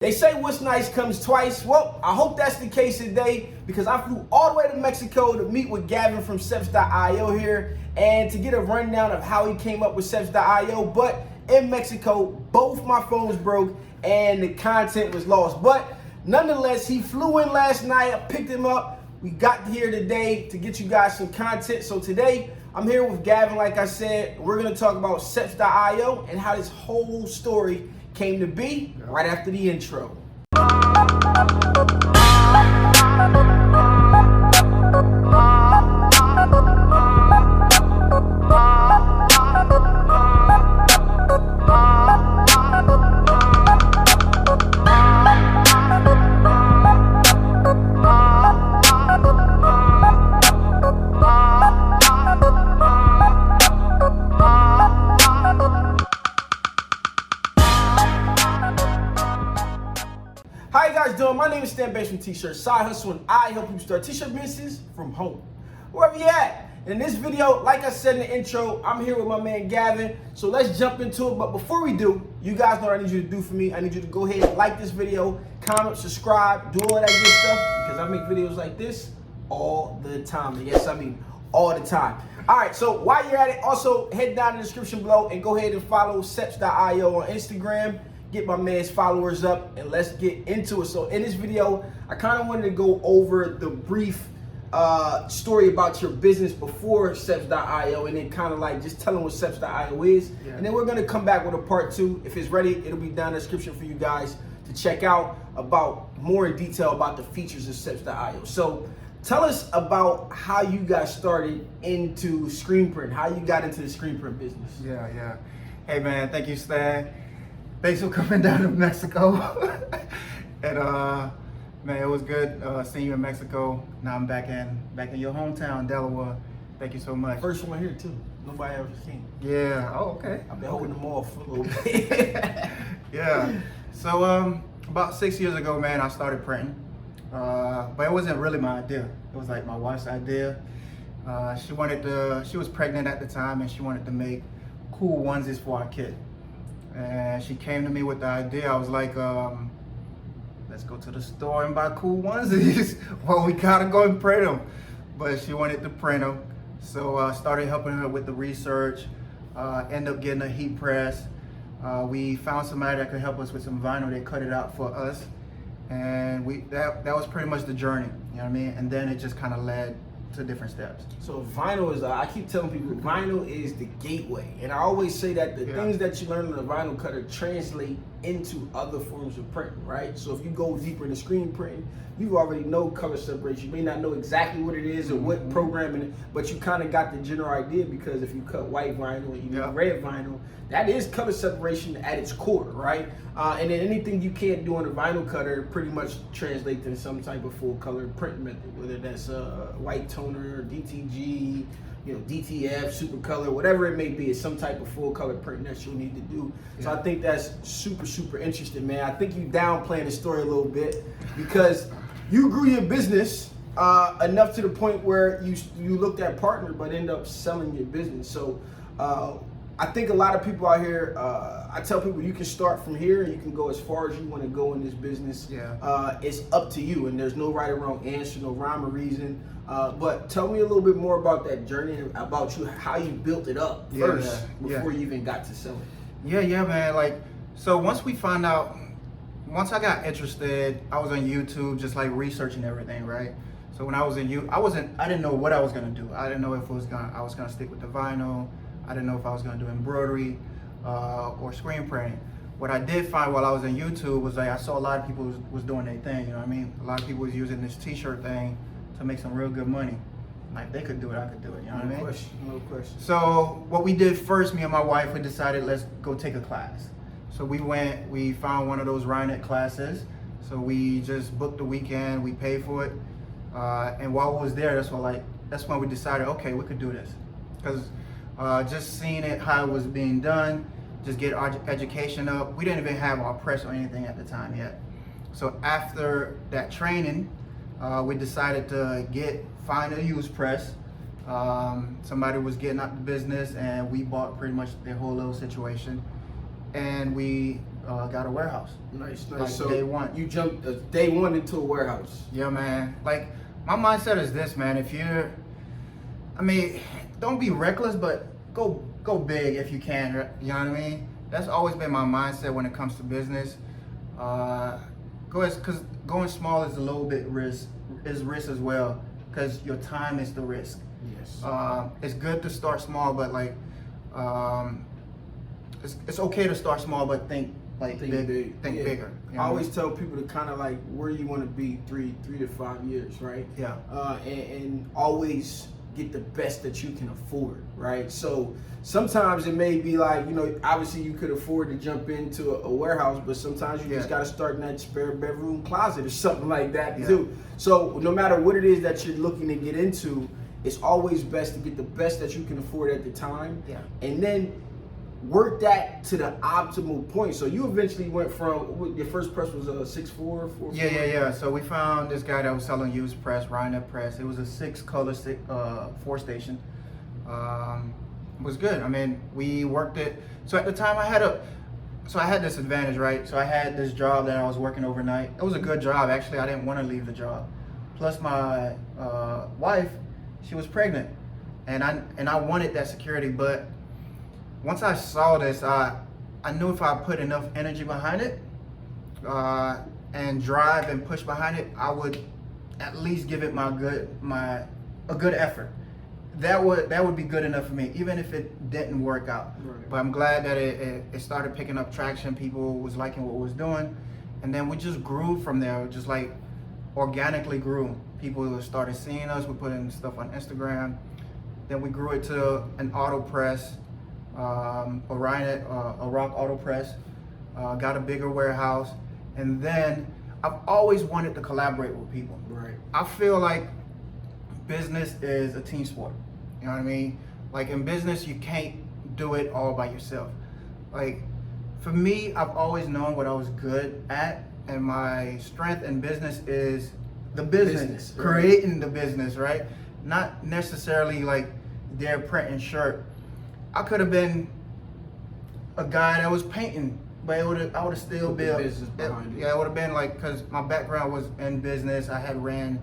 They say what's nice comes twice. Well, I hope that's the case today because I flew all the way to Mexico to meet with Gavin from Ceps.io here and to get a rundown of how he came up with Ceps.io. But in Mexico, both my phones broke and the content was lost. But nonetheless, he flew in last night. I picked him up. We got here today to get you guys some content. So today, I'm here with Gavin, like I said. We're going to talk about Ceps.io and how this whole story came to be right after the intro. How you guys doing? My name is Stan from T-Shirt Side Hustle, and I help you start t-shirt businesses from home, wherever you at. In this video, like I said in the intro, I'm here with my man Gavin. So let's jump into it. But before we do, you guys know what I need you to do for me. I need you to go ahead and like this video, comment, subscribe, do all that good stuff because I make videos like this all the time. And yes, I mean all the time. All right, so while you're at it, also head down in the description below and go ahead and follow Ceps.io on Instagram. Get my man's followers up and let's get into it. So in this video, I kind of wanted to go over the brief story about your business before Ceps.io and then kind of like just tell them what Ceps.io is. Yeah. And then we're going to come back with a part two. If it's ready, it'll be down in the description for you guys to check out about more in detail about the features of Ceps.io. So tell us about how you got started into screen print, how you got into the screen print business. Yeah. Hey man, thank you, Stan. Thanks for coming down to Mexico. And man, it was good seeing you in Mexico. Now I'm back in your hometown, Delaware. Thank you so much. First one here too. Nobody ever seen. Yeah. Oh, okay. I've been holding them off for a little bit. Yeah. So about 6 years ago, man, I started printing. But it wasn't really my idea. It was like my wife's idea. She was pregnant at the time, and she wanted to make cool onesies for our kid. And she came to me with the idea. I was like, let's go to the store and buy cool onesies. Well, we gotta go and print them. But she wanted to print them. So I started helping her with the research, ended up getting a heat press. We found somebody that could help us with some vinyl. They cut it out for us. And that was pretty much the journey, you know what I mean? And then it just kind of led to different steps. So vinyl is, I keep telling people, vinyl is the gateway. And I always say that the things that you learn in the vinyl cutter translate into other forms of printing, right? So if you go deeper into screen printing, you already know color separation. You may not know exactly what it is or what programming, but you kind of got the general idea because if you cut white vinyl and you do red vinyl, that is color separation at its core, right? And then anything you can't do on a vinyl cutter pretty much translates into some type of full color print method, whether that's white toner, DTG, DTF, super color, whatever it may be. It's some type of full color print that you'll need to do. So I think that's super interesting, man. I think you downplaying the story a little bit because you grew your business enough to the point where you looked at partner but end up selling your business. So I think a lot of people out here, I tell people you can start from here and you can go as far as you want to go in this business. It's up to you, and there's no right or wrong answer, no rhyme or reason. But tell me a little bit more about that journey, about you, how you built it up first before you even got to sell it. Yeah, man. Like, so once I got interested, I was on YouTube just like researching everything, right? So when I was in I didn't know what I was gonna do. I didn't know if I was gonna stick with the vinyl. I didn't know if I was gonna do embroidery or screen printing. What I did find while I was on YouTube was like I saw a lot of people was doing their thing, you know what I mean? A lot of people was using this t-shirt thing to make some real good money. Like if they could do it, I could do it, you know what I mean? No question. So what we did first, me and my wife, we decided let's go take a class. So we found one of those Rhinet classes. So we just booked the weekend, we paid for it. And while we was there, that's when we decided, okay, we could do this. Because just seeing it, how it was being done, just get our education up. We didn't even have our press or anything at the time yet. So after that training, we decided to find a used press. Somebody was getting out the business and we bought pretty much their whole little situation. and we got a warehouse. Nice. Like So day one. you jumped day one into a warehouse. Yeah, man. Like, my mindset is this, man. Don't be reckless, but go big if you can. You know what I mean? That's always been my mindset when it comes to business. Because going small is a little bit risk as well, because your time is the risk. Yes. It's good to start small, but like, it's okay to start small, but think big. Think Yeah. bigger. You know I what always tell people to kind of like where you want to be 3 to 5 years, right? Yeah. And always get the best that you can afford, right? So sometimes it may be like, obviously you could afford to jump into a warehouse, but sometimes you just got to start in that spare bedroom closet or something like that too. So no matter what it is that you're looking to get into, it's always best to get the best that you can afford at the time. Yeah. And then work that to the optimal point. So you eventually went from, your first press was a 6'4", 4'4"? Yeah. So we found this guy that was selling used press, Rhino press. It was a 6-color, 4-station. It was good. I mean, we worked it. So at the time I had this advantage, right? So I had this job that I was working overnight. It was a good job, actually. I didn't want to leave the job. Plus my wife, she was pregnant, and I wanted that security, but once I saw this, I knew if I put enough energy behind it and drive and push behind it, I would at least give it a good effort. That would be good enough for me, even if it didn't work out. Right. But I'm glad that it started picking up traction. People was liking what we was doing, and then we just grew from there. Just like organically grew. People started seeing us. We put in stuff on Instagram. Then we grew it to an auto press. A ROQ Auto Press, got a bigger warehouse, and then I've always wanted to collaborate with people. Right. I feel like business is a team sport. You know what I mean? Like in business, you can't do it all by yourself. Like for me, I've always known what I was good at, and my strength in business is the business, creating the business, right? Not necessarily like they're printing shirt. I could have been a guy that was painting, but I would have still been business behind it. Yeah, it would have been like, because my background was in business. I had ran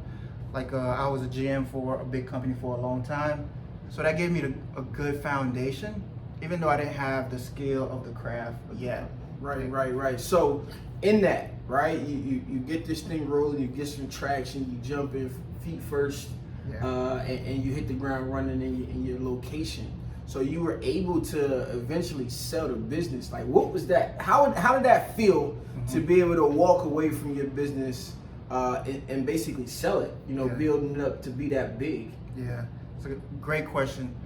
I was a GM for a big company for a long time, so that gave me a good foundation, even though I didn't have the skill of the craft yet. Right. So in that, right, you get this thing rolling, you get some traction, you jump in feet first, and you hit the ground running in your location. So you were able to eventually sell the business. Like, what was that? How did that feel to be able to walk away from your business and basically sell it? Building it up to be that big. Yeah, it's a great question.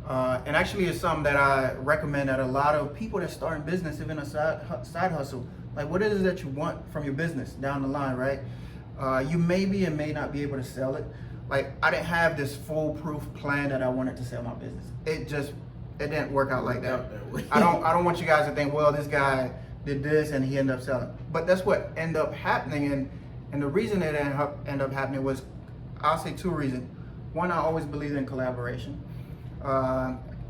And actually, it's something that I recommend that a lot of people that start in business, even a side hustle. Like, what is it that you want from your business down the line, right? You may be and may not be able to sell it. Like, I didn't have this foolproof plan that I wanted to sell my business. It didn't work out like that. I don't want you guys to think, well, this guy did this and he ended up selling. But that's what ended up happening, and the reason it ended up happening was, I'll say 2 reasons. One, I always believed in collaboration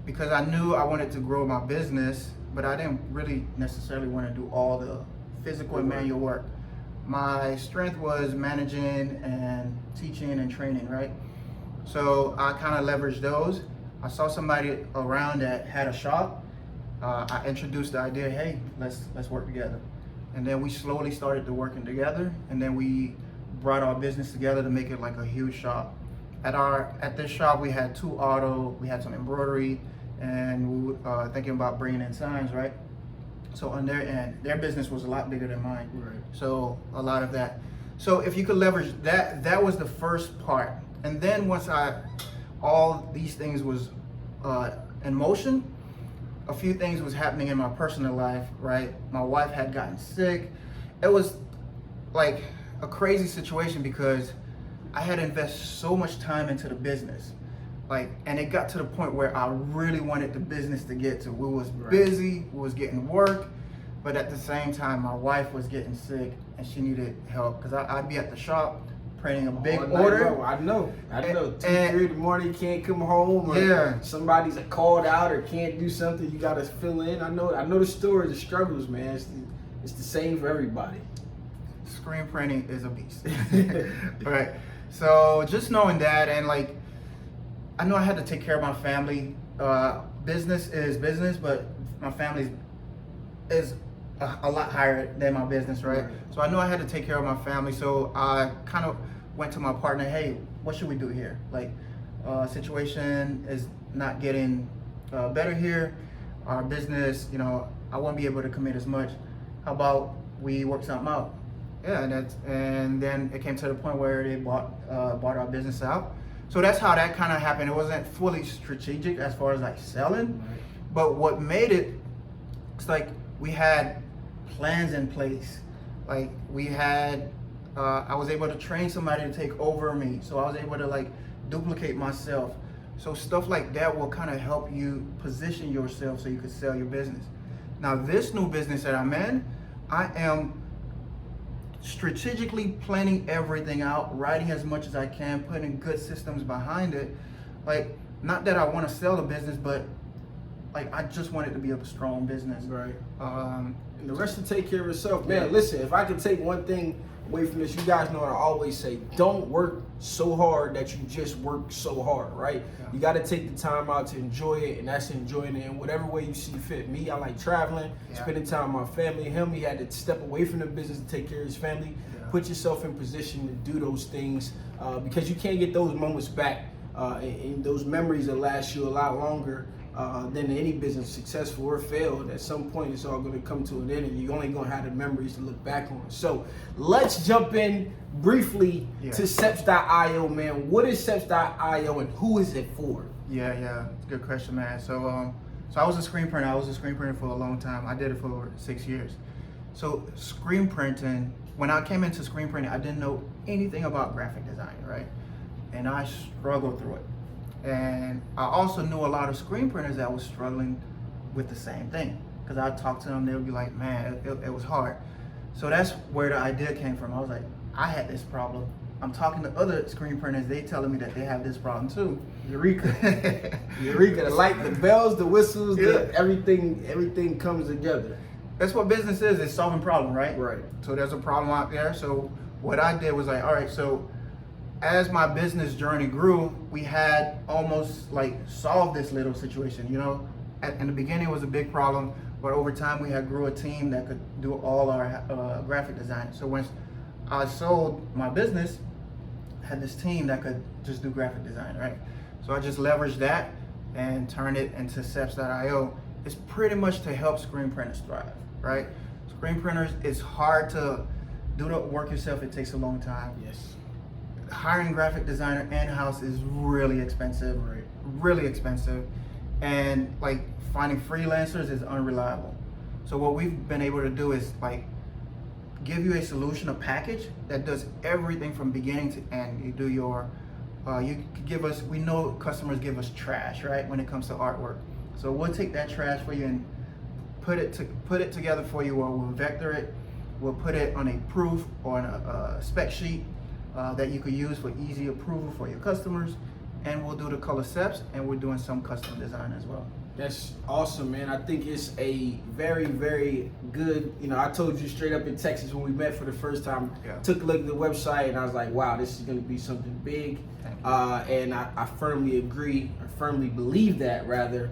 because I knew I wanted to grow my business, but I didn't really necessarily want to do all the physical and manual work. My strength was managing and teaching and training, right? So I kind of leveraged those. I saw somebody around that had a shop. I introduced the idea, hey, let's work together. And then we slowly started to working together, and then we brought our business together to make it like a huge shop. At this shop, we had 2 auto, we had some embroidery, and we were thinking about bringing in signs, right? So on their end, their business was a lot bigger than mine. Right. So a lot of that. So if you could leverage that, that was the first part. And then once all these things was in motion, a few things was happening in my personal life, right? My wife had gotten sick. It was like a crazy situation because I had invested so much time into the business. And it got to the point where I really wanted the business to get to. We was busy, we was getting work, but at the same time, my wife was getting sick and she needed help because I'd be at the shop printing a big All night order. long. I know. 2, 3 And- in the morning, can't come home. Or Yeah. somebody's called out or can't do something. You gotta fill in. I know the stories, the struggles, man. It's the same for everybody. Screen printing is a beast. Right. So just knowing that, and like, I know I had to take care of my family. Business is business, but my family is a lot higher than my business, right? So I know I had to take care of my family. So I kind of went to my partner, hey, what should we do here? Like, situation is not getting better here. Our business, you know, I won't be able to commit as much. How about we work something out? Yeah, and then it came to the point where they bought our business out. So that's how that kind of happened. It wasn't fully strategic as far as like selling, but what made it, it's like we had plans in place. Like we had, I was able to train somebody to take over me. So I was able to like duplicate myself. So stuff like that will kind of help you position yourself so you can sell your business. Now this new business that I'm in, I am strategically planning everything out, writing as much as I can, putting good systems behind it. Like, not that I want to sell the business, but like I just want it to be a strong business. Right. And the rest will take care of itself. Man, listen, if I could take one thing away from this, you guys know what I always say, don't work so hard that you just work so hard, right? You got to take the time out to enjoy it, and that's enjoying it in whatever way you see fit. Me, I like traveling, spending time with my family. Him, he had to step away from the business to take care of his family. Put yourself in position to do those things because you can't get those moments back, and those memories that last you a lot longer than any business, successful or failed. At some point, it's all going to come to an end, and you're only going to have the memories to look back on. So let's jump in briefly to Seps.io, man. What is Seps.io, and who is it for? Yeah, it's a good question, man. So I was a screen printer. I was a screen printer for a long time. I did it for over 6 years. So screen printing, when I came into screen printing, I didn't know anything about graphic design, right? And I struggled through it. And I also knew a lot of screen printers that was struggling with the same thing. Because I talked to them, they would be like, man, it was hard. So that's where the idea came from. I was like, I had this problem. I'm talking to other screen printers, they telling me that they have this problem too. Eureka. Eureka, the light, the bells, the whistles, everything comes together. That's what business is, it's solving problems, right? Right. So there's a problem out there. So what I did was like, all right, so as my business journey grew, we had almost like solved this little situation, you know? In the beginning it was a big problem, but over time we had grew a team that could do all our graphic design. So once I sold my business, I had this team that could just do graphic design, right? So I just leveraged that and turned it into Seps.io. It's pretty much to help screen printers thrive, right? Screen printers, it's hard to do the work yourself, it takes a long time. Yes. Hiring graphic designer in-house is really expensive, really expensive. And like finding freelancers is unreliable. So what we've been able to do is like give you a solution, a package that does everything from beginning to end. You do your, you give us, we know customers give us trash, right? When it comes to artwork. So we'll take that trash for you and put it together for you, or we'll vector it. We'll put it on a proof or on a spec sheet that you could use for easy approval for your customers. And we'll do the color steps, and we're doing some custom design as well. That's awesome, man. I think it's a very, very good, you know, I told you straight up in Texas when we met for the first time, took a look at the website and I was like, wow, this is going to be something big. And I firmly agree, or firmly believe that rather,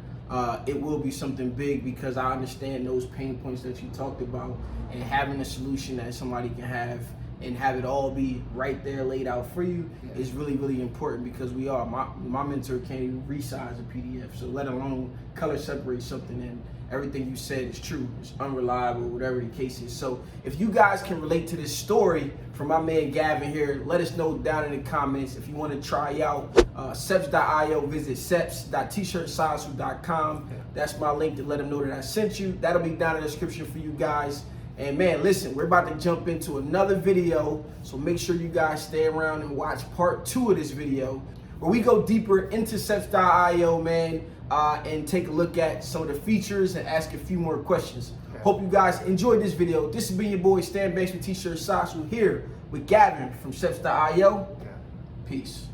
it will be something big because I understand those pain points that you talked about, and having a solution that somebody can have and have it all be right there laid out for you is really, really important, because my mentor can't even resize a PDF, so let alone color separate something, and everything you said is true. It's unreliable, whatever the case is. So if you guys can relate to this story from my man Gavin here, let us know down in the comments. If you want to try out Seps.io, visit seps.tshirtsizu.com. That's my link to let them know that I sent you. That'll be down in the description for you guys. And man, listen, we're about to jump into another video, so make sure you guys stay around and watch part 2 of this video, where we go deeper into Seps.io, man. and take a look at some of the features and ask a few more questions. Okay. Hope you guys enjoyed this video. This has been your boy Stan Basement T-shirt Socks. We're here with Gavin from Steps.io. Yeah. Peace.